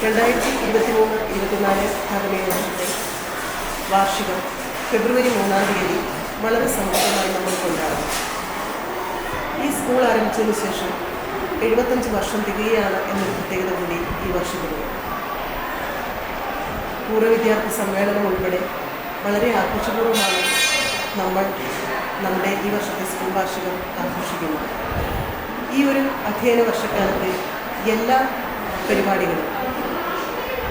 2023-24 അക്കാദമിക വർഷത്തെ വാർഷികം ഫെബ്രുവരി 3-ാം തീയതി വളരെ സന്തോഷമായി നമ്മൾ കൊണ്ടാടും. ഈ സ്കൂൾ ആരംഭിച്ചതിന് ശേഷം 75 വർഷം തികയാണ് എന്നൊരു പ്രത്യേകത കൂടി ഈ വർഷത്തിലുണ്ട്. പൂർവ്വ വിദ്യാർത്ഥി സമ്മേളനം ഉൾപ്പെടെ വളരെ ആഘോഷപൂർവ്വമാണ് നമ്മൾ നമ്മുടെ ഈ വർഷത്തെ സ്കൂൾ വാർഷികം ആഘോഷിക്കുന്നത്. ഈ ഒരു അധ്യയന വർഷക്കാലത്തെ എല്ലാ പരിപാടികളും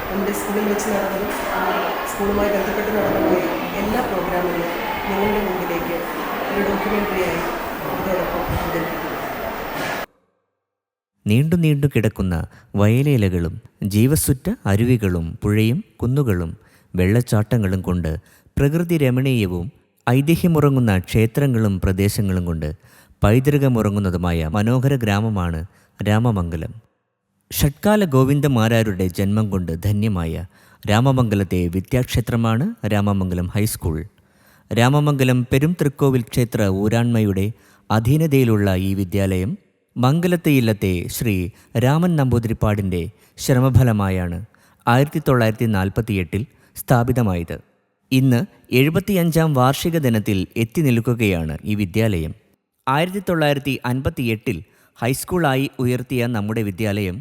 നമ്മുടെ സ്കൂളിൽ വെച്ച് നടന്നതും സ്കൂളുമായി ബന്ധപ്പെട്ട് നടന്നതുമായ എല്ലാ പ്രോഗ്രാമുകളും നിങ്ങളുടെ മുമ്പിലേക്ക് ഒരു ഡോക്യുമെൻ്ററിയായി ഇതോടൊപ്പം അവതരിപ്പിക്കുന്നു. നീണ്ടു നീണ്ടു കിടക്കുന്ന വയലേലകളും ജീവസുറ്റ അരുവികളും പുഴയും കുന്നുകളും വെള്ളച്ചാട്ടങ്ങളും കൊണ്ട് പ്രകൃതി രമണീയവും ഐതിഹ്യമുറങ്ങുന്ന ക്ഷേത്രങ്ങളും പ്രദേശങ്ങളും കൊണ്ട് പൈതൃകമുറങ്ങുന്നതുമായ മനോഹര ഗ്രാമമാണ് രാമമംഗലം. ഷഡ്കാല ഗോവിന്ദമാരാരുടെ ജന്മം കൊണ്ട് ധന്യമായ രാമമംഗലത്തെ വിദ്യാക്ഷേത്രമാണ് രാമമംഗലം ഹൈസ്കൂൾ. രാമമംഗലം പെരുംതൃക്കോവിൽ ക്ഷേത്ര ഊരാൺമയുടെ അധീനതയിലുള്ള ഈ വിദ്യാലയം മംഗലത്തെ ഇല്ലത്തെ ശ്രീ രാമൻ നമ്പൂതിരിപ്പാടിൻ്റെ ശ്രമഫലമായാണ് 1948 സ്ഥാപിതമായത്. ഇന്ന് 75-ാം വാർഷിക ദിനത്തിൽ എത്തി നിൽക്കുകയാണ് ഈ വിദ്യാലയം. 1958 ഹൈസ്കൂളായി ഉയർത്തിയ നമ്മുടെ വിദ്യാലയം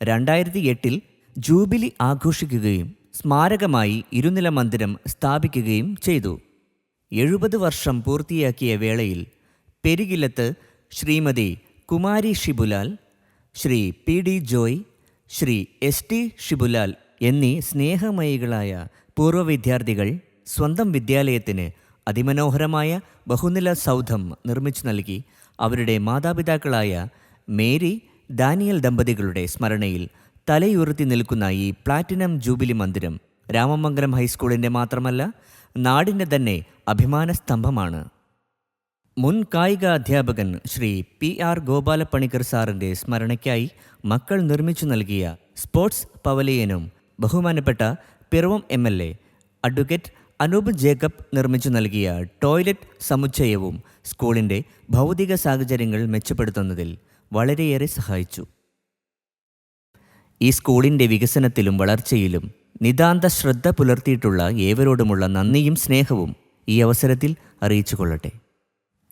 2008 ജൂബിലി ആഘോഷിക്കുകയും സ്മാരകമായി ഇരുനില മന്ദിരം സ്ഥാപിക്കുകയും ചെയ്തു. 70 വർഷം പൂർത്തിയാക്കിയ വേളയിൽ പെരുകില്ലത്ത് ശ്രീമതി കുമാരി ഷിബുലാൽ, ശ്രീ പി.ഡി. ജോയ്, ശ്രീ എസ്.ടി. ഷിബുലാൽ എന്നീ സ്നേഹമയികളായ പൂർവ്വ വിദ്യാർത്ഥികൾ സ്വന്തം വിദ്യാലയത്തിന് അതിമനോഹരമായ ബഹുനില സൗധം നിർമ്മിച്ചു നൽകി. അവരുടെ മാതാപിതാക്കളായ മേരി, ഡാനിയൽ ദമ്പതികളുടെ സ്മരണയിൽ തലയുയർത്തി നിൽക്കുന്ന ഈ പ്ലാറ്റിനം ജൂബിലി മന്ദിരം രാമമംഗലം ഹൈസ്കൂളിൻ്റെ മാത്രമല്ല നാടിൻ്റെ തന്നെ അഭിമാന സ്തംഭമാണ്. മുൻ കായിക അധ്യാപകൻ ശ്രീ P.R. ഗോപാലപ്പണിക്കർ സാറിൻ്റെ സ്മരണയ്ക്കായി മക്കൾ നിർമ്മിച്ചു നൽകിയ സ്പോർട്സ് പവലിയനും ബഹുമാനപ്പെട്ട പിറവം MLA അഡ്വക്കേറ്റ് അനൂപ് ജേക്കബ് നിർമ്മിച്ചു നൽകിയ ടോയ്ലറ്റ് സമുച്ചയവും സ്കൂളിൻ്റെ ഭൗതിക സാഹചര്യങ്ങൾ മെച്ചപ്പെടുത്തുന്നതിൽ വളരെയേറെ സഹായിച്ചു. ഈ സ്കൂളിൻ്റെ വികസനത്തിലും വളർച്ചയിലും നിതാന്ത ശ്രദ്ധ പുലർത്തിയിട്ടുള്ള ഏവരോടുമുള്ള നന്ദിയും സ്നേഹവും ഈ അവസരത്തിൽ അറിയിച്ചുകൊള്ളട്ടെ.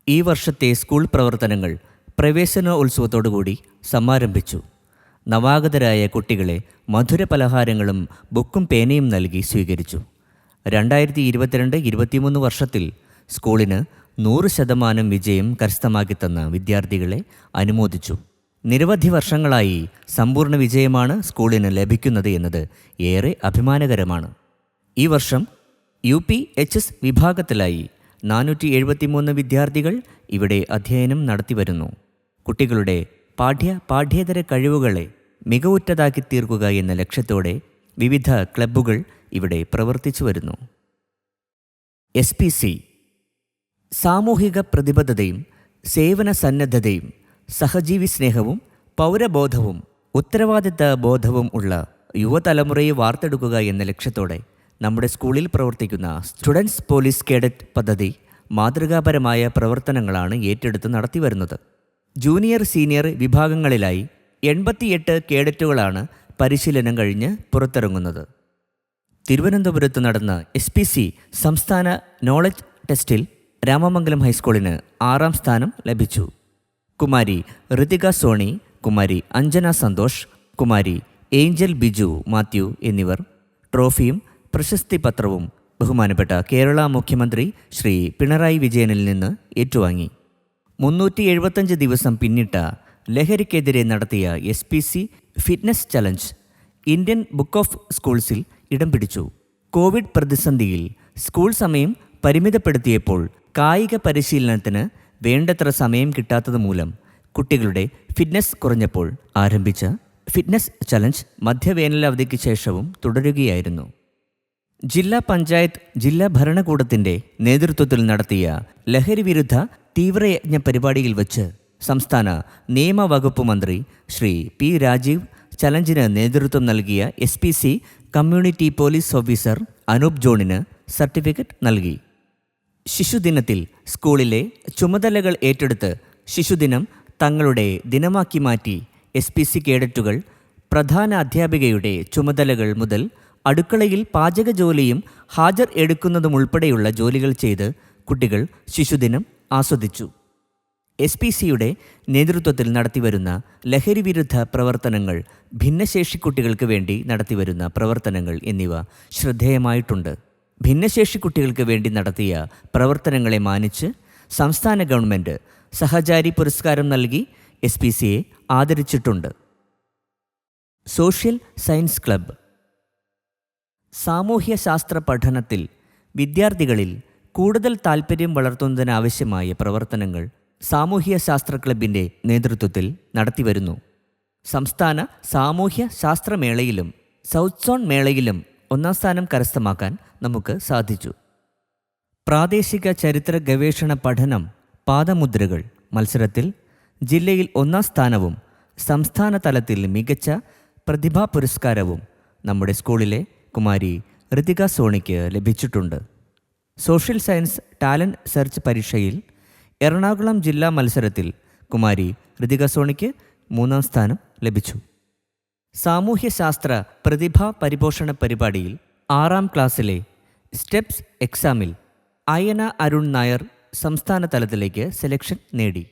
ഈ വർഷത്തെ സ്കൂൾ പ്രവർത്തനങ്ങൾ പ്രവേശനോത്സവത്തോടുകൂടി സമാരംഭിച്ചു. നവാഗതരായ കുട്ടികളെ മധുര പലഹാരങ്ങളും ബുക്കും പേനയും നൽകി സ്വീകരിച്ചു. 2022-23 വർഷത്തിൽ സ്കൂളിന് 100% വിജയം കരസ്ഥമാക്കിത്തന്ന വിദ്യാർത്ഥികളെ അനുമോദിച്ചു. നിരവധി വർഷങ്ങളായി സമ്പൂർണ്ണ വിജയമാണ് സ്കൂളിന് ലഭിക്കുന്നത് എന്നത് ഏറെ അഭിമാനകരമാണ്. ഈ വർഷം UPHS വിഭാഗത്തിലായി 473 വിദ്യാർത്ഥികൾ ഇവിടെ അധ്യയനം നടത്തിവരുന്നു. കുട്ടികളുടെ പാഠ്യേതര കഴിവുകളെ മികവുറ്റതാക്കി തീർക്കുക എന്ന ലക്ഷ്യത്തോടെ വിവിധ ക്ലബ്ബുകൾ ഇവിടെ പ്രവർത്തിച്ചു വരുന്നു. SPC സാമൂഹിക പ്രതിബദ്ധതയും സേവന സന്നദ്ധതയും സഹജീവി സ്നേഹവും പൗരബോധവും ഉത്തരവാദിത്ത ബോധവും ഉള്ള യുവതലമുറയെ വാർത്തെടുക്കുക എന്ന ലക്ഷ്യത്തോടെ നമ്മുടെ സ്കൂളിൽ പ്രവർത്തിക്കുന്ന സ്റ്റുഡൻസ് പോലീസ് കേഡറ്റ് പദ്ധതി മാതൃകാപരമായ പ്രവർത്തനങ്ങളാണ് ഏറ്റെടുത്ത് നടത്തിവരുന്നത്. ജൂനിയർ സീനിയർ വിഭാഗങ്ങളിലായി 88 കേഡറ്റുകളാണ് പരിശീലനം കഴിഞ്ഞ് പുറത്തിറങ്ങുന്നത്. തിരുവനന്തപുരത്ത് നടന്ന SPC സംസ്ഥാന നോളജ് ടെസ്റ്റിൽ രാമമംഗലം ഹൈസ്കൂളിന് 6ാം സ്ഥാനം ലഭിച്ചു. കുമാരി ഋതിക സോണി, കുമാരി അഞ്ജന സന്തോഷ്, കുമാരി ഏഞ്ചൽ ബിജു മാത്യു എന്നിവർ ട്രോഫിയും പ്രശസ്തി പത്രവും ബഹുമാനപ്പെട്ട കേരള മുഖ്യമന്ത്രി ശ്രീ പിണറായി വിജയനിൽ നിന്ന് ഏറ്റുവാങ്ങി. 375 ദിവസം പിന്നിട്ട ലഹരിക്കെതിരെ നടത്തിയ SPC fitness challenge Indian book of സ്കൂൾസിൽ ഇടം പിടിച്ചു. കോവിഡ് പ്രതിസന്ധിയിൽ സ്കൂൾ സമയം പരിമിതപ്പെടുത്തിയപ്പോൾ കായിക പരിശീലനത്തിന് വേണ്ടത്ര സമയം കിട്ടാത്തത് മൂലം കുട്ടികളുടെ ഫിറ്റ്നസ് കുറഞ്ഞപ്പോൾ ആരംഭിച്ച ഫിറ്റ്നസ് ചലഞ്ച് മധ്യവേനലവധിക്ക് ശേഷവും തുടരുകയായിരുന്നു. ജില്ലാ പഞ്ചായത്ത് ജില്ലാ ഭരണകൂടത്തിൻ്റെ നേതൃത്വത്തിൽ നടത്തിയ ലഹരി വിരുദ്ധ തീവ്രയജ്ഞ പരിപാടിയിൽ വച്ച് സംസ്ഥാന നിയമവകുപ്പ് മന്ത്രി ശ്രീ P. രാജീവ് ചലഞ്ചിന് നേതൃത്വം നൽകിയ SPC community police officer Anoop ജോണിന് സർട്ടിഫിക്കറ്റ് നൽകി. ശിശുദിനത്തിൽ സ്കൂളിലെ ചുമതലകൾ ഏറ്റെടുത്ത് ശിശുദിനം തങ്ങളുടെ ദിനമാക്കി മാറ്റി SPC കേഡറ്റുകൾ പ്രധാന അധ്യാപികയുടെ ചുമതലകൾ മുതൽ അടുക്കളയിൽ പാചക ജോലിയും ഹാജർ എടുക്കുന്നതുമുൾപ്പെടെയുള്ള ജോലികൾ ചെയ്ത് കുട്ടികൾ ശിശുദിനം ആസ്വദിച്ചു. SPCയുടെ നേതൃത്വത്തിൽ നടത്തിവരുന്ന ലഹരിവിരുദ്ധ പ്രവർത്തനങ്ങൾ, ഭിന്നശേഷി കുട്ടികൾക്ക് വേണ്ടി നടത്തിവരുന്ന പ്രവർത്തനങ്ങൾ എന്നിവ ശ്രദ്ധേയമായിട്ടുണ്ട്. ഭിന്നശേഷി കുട്ടികൾക്ക് വേണ്ടി നടത്തിയ പ്രവർത്തനങ്ങളെ മാനിച്ച് സംസ്ഥാന ഗവൺമെൻറ് സഹചാരി പുരസ്കാരം നൽകി SPCയെ ആദരിച്ചിട്ടുണ്ട്. Social science club. സാമൂഹ്യശാസ്ത്ര പഠനത്തിൽ വിദ്യാർത്ഥികളിൽ കൂടുതൽ താൽപ്പര്യം വളർത്തുന്നതിനാവശ്യമായ പ്രവർത്തനങ്ങൾ സാമൂഹ്യശാസ്ത്ര ക്ലബിൻ്റെ നേതൃത്വത്തിൽ നടത്തിവരുന്നു. സംസ്ഥാന സാമൂഹ്യ ശാസ്ത്രമേളയിലും സൗത്ത് സോൺ മേളയിലും 1-ാം സ്ഥാനം കരസ്ഥമാക്കാൻ നമുക്ക് സാധിച്ചു. പ്രാദേശിക ചരിത്ര ഗവേഷണ പഠനം പാദമുദ്രകൾ മത്സരത്തിൽ ജില്ലയിൽ 1-ാം സ്ഥാനവും സംസ്ഥാന തലത്തിൽ മികച്ച പ്രതിഭാ പുരസ്കാരവും നമ്മുടെ സ്കൂളിലെ കുമാരി ഋതിക സോണിക്ക് ലഭിച്ചിട്ടുണ്ട്. സോഷ്യൽ സയൻസ് ടാലൻറ്റ് സെർച്ച് പരീക്ഷയിൽ എറണാകുളം ജില്ലാ മത്സരത്തിൽ കുമാരി ഋതിക സോണിക്ക് 3-ാം സ്ഥാനം ലഭിച്ചു. സാമൂഹ്യശാസ്ത്ര പ്രതിഭാ പരിപോഷണ പരിപാടിയിൽ 6-ാം ക്ലാസ്സിലെ സ്റ്റെപ്സ് എക്സാമിൽ അയന അരുൺ നായർ സംസ്ഥാന തലത്തിലേക്ക് സെലക്ഷൻ നേടി.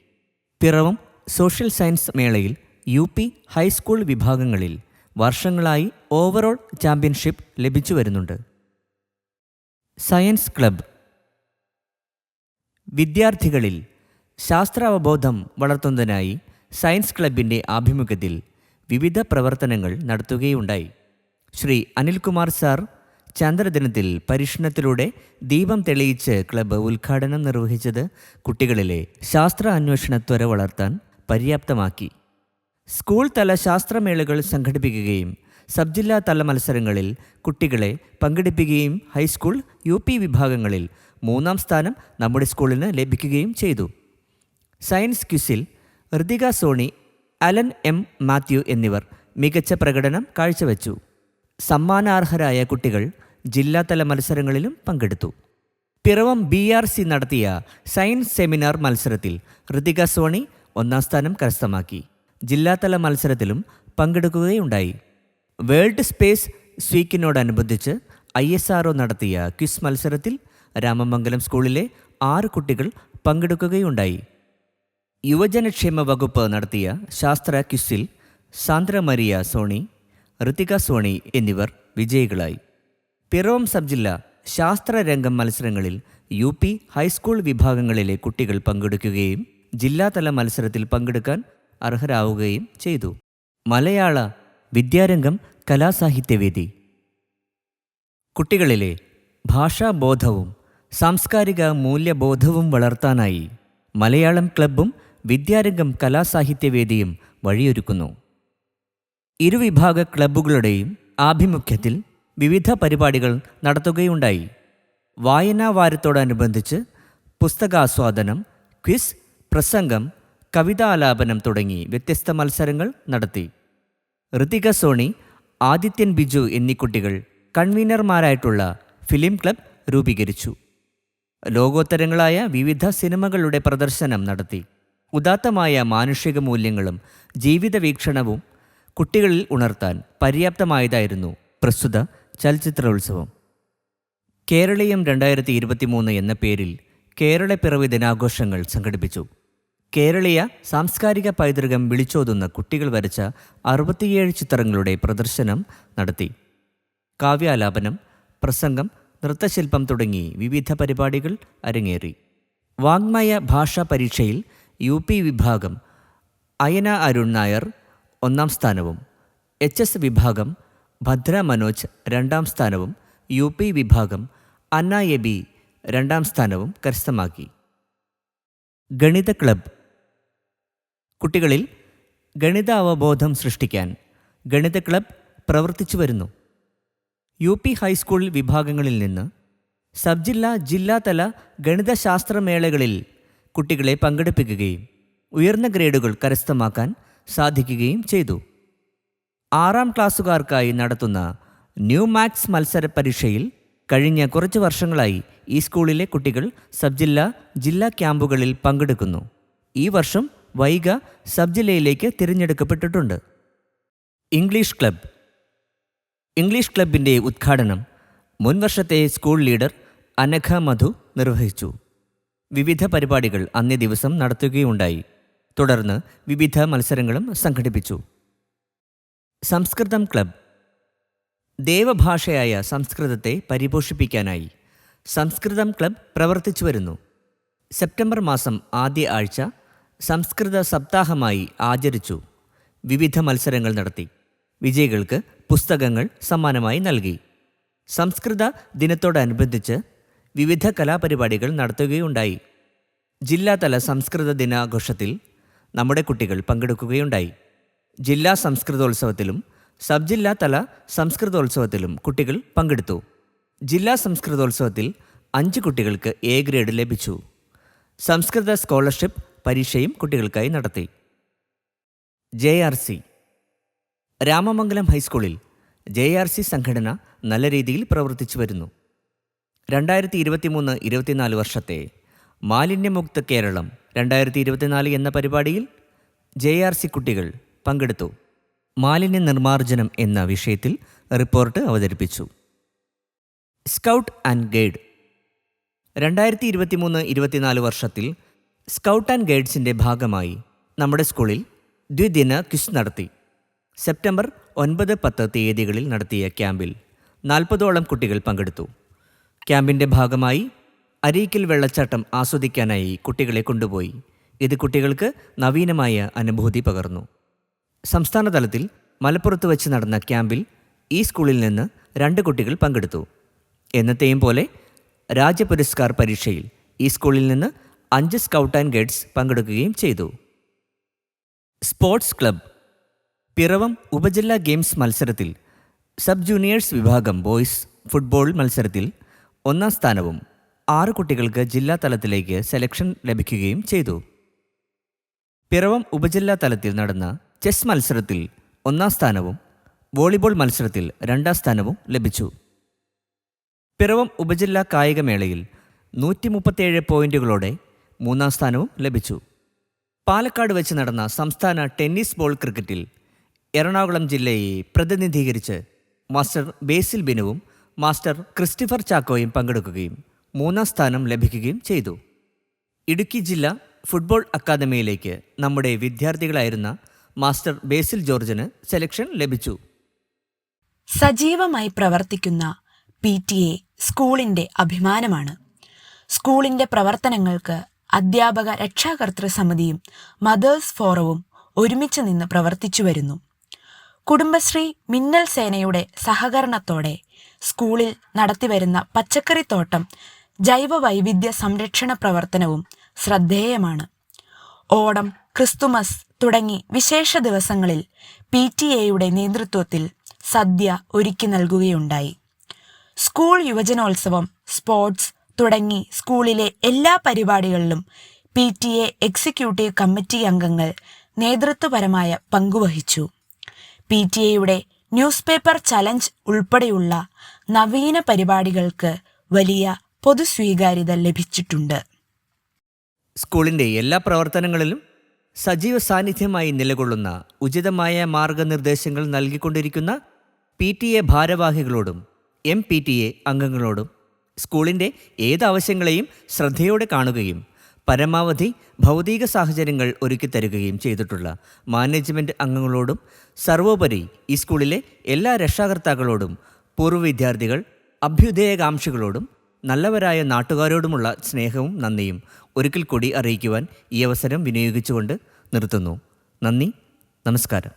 പിറവം സോഷ്യൽ സയൻസ് മേളയിൽ UP ഹൈസ്കൂൾ വിഭാഗങ്ങളിൽ വർഷങ്ങളായി ഓവറോൾ ചാമ്പ്യൻഷിപ്പ് ലഭിച്ചു വരുന്നുണ്ട്. Science club. വിദ്യാർത്ഥികളിൽ ശാസ്ത്രാവബോധം വളർത്തുന്നതിനായി സയൻസ് ക്ലബിൻ്റെ ആഭിമുഖ്യത്തിൽ വിവിധ പ്രവർത്തനങ്ങൾ നടത്തുകയുണ്ടായി. ശ്രീ അനിൽകുമാർ സാർ ചന്ദ്രദിനത്തിൽ പരീക്ഷണത്തിലൂടെ ദീപം തെളിയിച്ച് ക്ലബ്ബ് ഉദ്ഘാടനം നിർവഹിച്ചത് കുട്ടികളിലെ ശാസ്ത്ര അന്വേഷണ ത്വര വളർത്താൻ പര്യാപ്തമാക്കി. സ്കൂൾ തല ശാസ്ത്രമേളകൾ സംഘടിപ്പിക്കുകയും സബ് ജില്ലാ തല മത്സരങ്ങളിൽ കുട്ടികളെ പങ്കെടുപ്പിക്കുകയും ഹൈസ്കൂൾ UP വിഭാഗങ്ങളിൽ 3-ാം സ്ഥാനം നമ്മുടെ സ്കൂളിന് ലഭിക്കുകയും ചെയ്തു. സയൻസ് ക്വിസിൽ Ritika Soni, Alan M. Mathew എന്നിവർ മികച്ച പ്രകടനം കാഴ്ചവെച്ചു. സമ്മാനാർഹരായ കുട്ടികൾ ജില്ലാതല മത്സരങ്ങളിലും പങ്കെടുത്തു. പിറവം BRC നടത്തിയ സയൻസ് സെമിനാർ മത്സരത്തിൽ ഋതിക സോണി 1-ാം സ്ഥാനം കരസ്ഥമാക്കി. ജില്ലാതല മത്സരത്തിലും പങ്കെടുക്കുകയുണ്ടായി. വേൾഡ് സ്പേസ് വീക്കിനോടനുബന്ധിച്ച് ISRO നടത്തിയ ക്വിസ് മത്സരത്തിൽ രാമമംഗലം സ്കൂളിലെ 6 കുട്ടികൾ പങ്കെടുക്കുകയുണ്ടായി. യുവജനക്ഷേമ വകുപ്പ് നടത്തിയ ശാസ്ത്ര ക്വിസിൽ സാന്ദ്ര മരിയ സോണി, ഋതിക സോണി എന്നിവർ വിജയികളായി. പിറവം സബ് ജില്ലാ ശാസ്ത്രരംഗം മത്സരങ്ങളിൽ UP ഹൈസ്കൂൾ വിഭാഗങ്ങളിലെ കുട്ടികൾ പങ്കെടുക്കുകയും ജില്ലാതല മത്സരത്തിൽ പങ്കെടുക്കാൻ അർഹരാവുകയും ചെയ്തു. മലയാള വിദ്യാരംഗം കലാസാഹിത്യവേദി. കുട്ടികളിലെ ഭാഷാബോധവും സാംസ്കാരിക മൂല്യബോധവും വളർത്താനായി മലയാളം ക്ലബ്ബും വിദ്യാരംഗം കലാസാഹിത്യവേദിയും വഴിയൊരുക്കുന്നു. ഇരുവിഭാഗ ക്ലബ്ബുകളുടെയും ആഭിമുഖ്യത്തിൽ വിവിധ പരിപാടികൾ നടത്തുകയുണ്ടായി. വായനാ വാരത്തോടനുബന്ധിച്ച് പുസ്തകാസ്വാദനം, ക്വിസ്, പ്രസംഗം, കവിതാലാപനം തുടങ്ങി വ്യത്യസ്ത മത്സരങ്ങൾ നടത്തി. ഋതിക സോണി, ആദിത്യൻ ബിജു എന്നീ കുട്ടികൾ കൺവീനർമാരായിട്ടുള്ള ഫിലിം ക്ലബ് രൂപീകരിച്ചു. ലോകോത്തരങ്ങളായ വിവിധ സിനിമകളുടെ പ്രദർശനം നടത്തി. ഉദാത്തമായ മാനുഷിക മൂല്യങ്ങളും ജീവിത വീക്ഷണവും കുട്ടികളിൽ ഉണർത്താൻ പര്യാപ്തമായതായിരുന്നു പ്രസ്തുത ചലച്ചിത്രോത്സവം. കേരളീയം 2023 എന്ന പേരിൽ കേരളപ്പിറവി ദിനാഘോഷങ്ങൾ സംഘടിപ്പിച്ചു. കേരളീയ സാംസ്കാരിക പൈതൃകം വിളിച്ചോതുന്ന കുട്ടികൾ വരച്ച 67 ചിത്രങ്ങളുടെ പ്രദർശനം നടത്തി. കാവ്യാലാപനം, പ്രസംഗം, നൃത്തശില്പം തുടങ്ങി വിവിധ പരിപാടികൾ അരങ്ങേറി. വാങ്മയ ഭാഷാ പരീക്ഷയിൽ UP വിഭാഗം അയന അരുൺ നായർ 1-ാം സ്ഥാനവും, HS വിഭാഗം ഭദ്ര മനോജ് 2-ാം സ്ഥാനവും, UP വിഭാഗം അന്ന എബി 2-ാം സ്ഥാനവും കരസ്ഥമാക്കി. ഗണിത ക്ലബ്ബ്. കുട്ടികളിൽ ഗണിത അവബോധം സൃഷ്ടിക്കാൻ ഗണിത ക്ലബ്ബ് പ്രവർത്തിച്ചു വരുന്നു. UP ഹൈസ്കൂൾ വിഭാഗങ്ങളിൽ നിന്ന് സബ് ജില്ലാ ജില്ലാതല ഗണിതശാസ്ത്രമേളകളിൽ കുട്ടികളെ പങ്കെടുപ്പിക്കുകയും ഉയർന്ന ഗ്രേഡുകൾ കരസ്ഥമാക്കാൻ സാധിക്കുകയും ചെയ്തു. 6-ാം ക്ലാസ്സുകാർക്കായി നടത്തുന്ന ന്യൂ മാത്സ് മത്സര പരീക്ഷയിൽ കഴിഞ്ഞ കുറച്ച് വർഷങ്ങളായി ഈ സ്കൂളിലെ കുട്ടികൾ സബ് ജില്ലാ ക്യാമ്പുകളിൽ പങ്കെടുക്കുന്നു. ഈ വർഷം വൈഗ സബ് ജില്ലയിലേക്ക് തിരഞ്ഞെടുക്കപ്പെട്ടിട്ടുണ്ട്. English club. ഇംഗ്ലീഷ് ക്ലബിൻ്റെ ഉദ്ഘാടനം മുൻവർഷത്തെ സ്കൂൾ ലീഡർ അനഘ മധു നിർവഹിച്ചു. വിവിധ പരിപാടികൾ അന്നേ ദിവസം നടത്തുകയുണ്ടായി. തുടർന്ന് വിവിധ മത്സരങ്ങളും സംഘടിപ്പിച്ചു. സംസ്കൃതം ക്ലബ്ബ്. ദേവഭാഷയായ സംസ്കൃതത്തെ പരിപോഷിപ്പിക്കാനായി സംസ്കൃതം ക്ലബ്ബ് പ്രവർത്തിച്ചു വരുന്നു. സെപ്റ്റംബർ മാസം ആദ്യ ആഴ്ച സംസ്കൃത സപ്താഹമായി ആചരിച്ചു. വിവിധ മത്സരങ്ങൾ നടത്തി. വിജയികൾക്ക് പുസ്തകങ്ങൾ സമ്മാനമായി നൽകി. സംസ്കൃത ദിനത്തോടനുബന്ധിച്ച് വിവിധ കലാപരിപാടികൾ നടത്തുകയുണ്ടായി. ജില്ലാതല സംസ്കൃത ദിനാഘോഷത്തിൽ നമ്മുടെ കുട്ടികൾ പങ്കെടുക്കുകയുണ്ടായി. ജില്ലാ സംസ്കൃതോത്സവത്തിലും സബ് ജില്ലാ തല സംസ്കൃതോത്സവത്തിലും കുട്ടികൾ പങ്കെടുത്തു. ജില്ലാ സംസ്കൃതോത്സവത്തിൽ 5 കുട്ടികൾക്ക് എ ഗ്രേഡ് ലഭിച്ചു. സംസ്കൃത സ്കോളർഷിപ്പ് പരീക്ഷയും കുട്ടികൾക്കായി നടത്തി. JRC. രാമമംഗലം ഹൈസ്കൂളിൽ JRC സംഘടന നല്ല രീതിയിൽ പ്രവർത്തിച്ചു വരുന്നു. 2023-24 വർഷത്തെ മാലിന്യമുക്ത കേരളം 2024 എന്ന പരിപാടിയിൽ JRC കുട്ടികൾ പങ്കെടുത്തു. മാലിന്യ നിർമ്മാർജ്ജനം എന്ന വിഷയത്തിൽ റിപ്പോർട്ട് അവതരിപ്പിച്ചു. Scout and guide. 2023-24 വർഷത്തിൽ സ്കൗട്ട് ആൻഡ് ഗൈഡ്സിൻ്റെ ഭാഗമായി നമ്മുടെ സ്കൂളിൽ ദ്വിദിന ക്വിസ് നടത്തി. സെപ്റ്റംബർ 9-10 തീയതികളിൽ നടത്തിയ ക്യാമ്പിൽ 40ഓളം കുട്ടികൾ പങ്കെടുത്തു. ക്യാമ്പിൻ്റെ ഭാഗമായി അരീക്കൽ വെള്ളച്ചാട്ടം ആസ്വദിക്കാനായി കുട്ടികളെ കൊണ്ടുപോയി. ഇത് കുട്ടികൾക്ക് നവീനമായ അനുഭൂതി പകർന്നു. സംസ്ഥാന തലത്തിൽ മലപ്പുറത്ത് വച്ച് നടന്ന ക്യാമ്പിൽ ഈ സ്കൂളിൽ നിന്ന് 2 കുട്ടികൾ പങ്കെടുത്തു. എന്നത്തെയും പോലെ രാജ്യപുരസ്കാർ പരീക്ഷയിൽ ഈ സ്കൂളിൽ നിന്ന് 5 സ്കൗട്ട് ആൻഡ് ഗൈഡ്സ് പങ്കെടുക്കുകയും ചെയ്തു. Sports club. പിറവം ഉപജില്ലാ ഗെയിംസ് മത്സരത്തിൽ സബ് ജൂനിയേഴ്സ് വിഭാഗം ബോയ്സ് ഫുട്ബോൾ മത്സരത്തിൽ 1ാം സ്ഥാനവും 6 കുട്ടികൾക്ക് ജില്ലാ തലത്തിലേക്ക് സെലക്ഷൻ ലഭിക്കുകയും ചെയ്തു. പിറവം ഉപജില്ലാ തലത്തിൽ നടന്ന ചെസ് മത്സരത്തിൽ 1ാം സ്ഥാനവും വോളിബോൾ മത്സരത്തിൽ 2ാം സ്ഥാനവും ലഭിച്ചു. പിറവം ഉപജില്ലാ കായികമേളയിൽ 137 പോയിന്റുകളോടെ 3ാം സ്ഥാനവും ലഭിച്ചു. പാലക്കാട് വെച്ച് നടന്ന സംസ്ഥാന ടെന്നീസ് ബോൾ ക്രിക്കറ്റിൽ എറണാകുളം ജില്ലയെ പ്രതിനിധീകരിച്ച് മാസ്റ്റർ ബേസിൽ ബിനുവും മാസ്റ്റർ ക്രിസ്റ്റഫർ ചാക്കോയും പങ്കെടുക്കുകയും 3ാം സ്ഥാനം ലഭിക്കുകയും ചെയ്തു. ഇടുക്കി ജില്ലാ ഫുട്ബോൾ അക്കാദമിയിലേക്ക് നമ്മുടെ വിദ്യാർത്ഥികളായിരുന്ന മാസ്റ്റർ ബേസിൽ ജോർജിന് സെലക്ഷൻ ലഭിച്ചു. സജീവമായി പ്രവർത്തിക്കുന്ന PTA സ്കൂളിൻ്റെ അഭിമാനമാണ്. സ്കൂളിൻ്റെ പ്രവർത്തനങ്ങൾക്ക് അധ്യാപക രക്ഷാകർതൃ സമിതിയും മദേഴ്സ് ഫോറവും ഒരുമിച്ച് നിന്ന് പ്രവർത്തിച്ചു വരുന്നു. കുടുംബശ്രീ മിന്നൽ സേനയുടെ സഹകരണത്തോടെ സ്കൂളിൽ നടത്തിവരുന്ന പച്ചക്കറിത്തോട്ടം ജൈവ വൈവിധ്യ സംരക്ഷണ പ്രവർത്തനവും ശ്രദ്ധേയമാണ്. ഓണം, ക്രിസ്തുമസ് തുടങ്ങി വിശേഷ ദിവസങ്ങളിൽ PTA നേതൃത്വത്തിൽ സദ്യ ഒരുക്കി നൽകുകയുണ്ടായി. സ്കൂൾ യുവജനോത്സവം, സ്പോർട്സ് തുടങ്ങി സ്കൂളിലെ എല്ലാ പരിപാടികളിലും PTA എക്സിക്യൂട്ടീവ് കമ്മിറ്റി അംഗങ്ങൾ നേതൃത്വപരമായ പങ്കുവഹിച്ചു. PTA ന്യൂസ് പേപ്പർ ചലഞ്ച് ഉൾപ്പെടെയുള്ള നവീന പരിപാടികൾക്ക് വലിയ പൊതുസ്വീകാര്യത ലഭിച്ചിട്ടുണ്ട്. സ്കൂളിൻ്റെ എല്ലാ പ്രവർത്തനങ്ങളിലും സജീവ സാന്നിധ്യമായി നിലകൊള്ളുന്ന ഉചിതമായ മാർഗനിർദ്ദേശങ്ങൾ നൽകിക്കൊണ്ടിരിക്കുന്ന PTA ഭാരവാഹികളോടും MPTA അംഗങ്ങളോടും സ്കൂളിൻ്റെ ഏതാവശ്യങ്ങളെയും ശ്രദ്ധയോടെ കാണുകയും പരമാവധി ഭൗതിക സാഹചര്യങ്ങൾ ഒരുക്കിത്തരുകയും ചെയ്തിട്ടുള്ള മാനേജ്മെൻറ്റ് അംഗങ്ങളോടും സർവോപരി ഈ സ്കൂളിലെ എല്ലാ രക്ഷാകർത്താക്കളോടും പൂർവ്വ വിദ്യാർത്ഥികൾ, അഭ്യുദയകാംക്ഷികളോടും നല്ലവരായ നാട്ടുകാരോടുമുള്ള സ്നേഹവും നന്ദിയും ഒരിക്കൽ കൂടി അറിയിക്കുവാൻ ഈ അവസരം വിനിയോഗിച്ചുകൊണ്ട് നിർത്തുന്നു. നന്ദി, നമസ്കാരം.